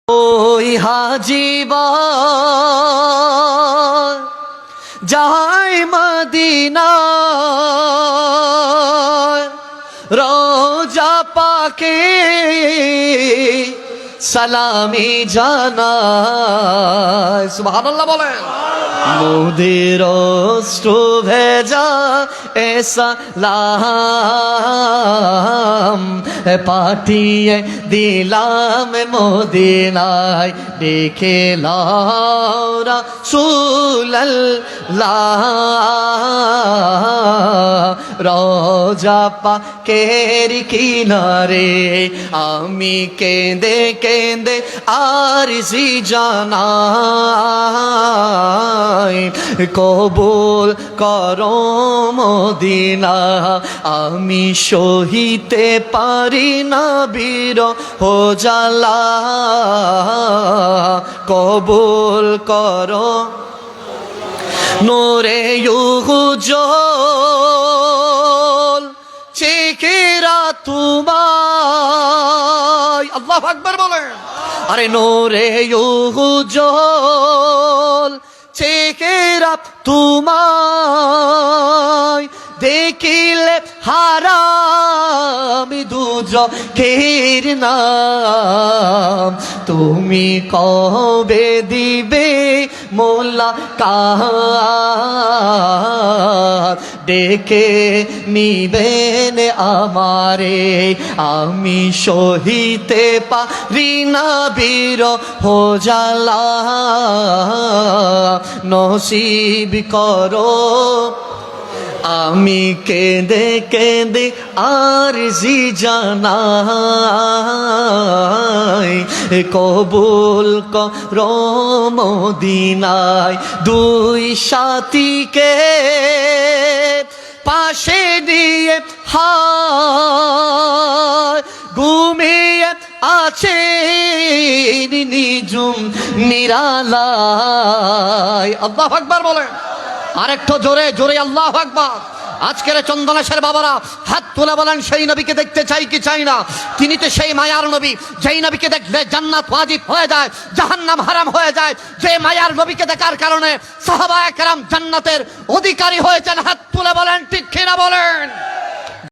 ওই হাজিবা যায় মদিনা রোজা পাকে সালামি জানায়। সুবহানাল্লাহ বলেন। মোদের অশ্রু ভেজা সালাম পাঠিয়ে দিলাম মদিনায়, দেখে রাসূলুল্লাহ রোজা পাকের কিনারে। আমি কেঁদে কেঁদে আরজি জানাই, কবুল করো মদিনা। আমি সহিতে পারি না বিরহ জ্বালা, কবুল করো নূরে উজ্জ্বল চেহারা তোমার। আল্লাহু আকবার বলেন। আরে নূরে উজ্জ্বল চেহারা তোমার, দেখিলে হারাম দুজখের নাম। তুমি কবে দিবে মোলাকাত, ডেকে নিবেন আমারে। আমি সহিতে পারি না বিরহ জ্বালা, নসিব করো। আমি কেঁদে কেঁদে আরজি জানাই, কবুল করো মদিনায়। দুই সাথীকে পাশে দিয়ে হায় ঘুমিয়ে আছে নিজুম নিরালায়। আল্লাহু আকবার বলেন। আরেকটু জোরে জোরে আল্লাহু আকবার। আজকের চন্দনেশের বাবারা হাত তুলে বলেন, সেই নবীকে দেখতে চাই কি চাই না? তিনি তো সেই মায়ার নবী, যেই নবীকে দেখলে জান্নাত ওয়াজিব হয়ে যায়, জাহান্নাম হারাম হয়ে যায়। যে মায়ার নবীকে দেখার কারণে সাহাবায়ে কেরাম জান্নাতের অধিকারী হয়েছেন। হাত তুলে বলেন ঠিক কিনা বলেন।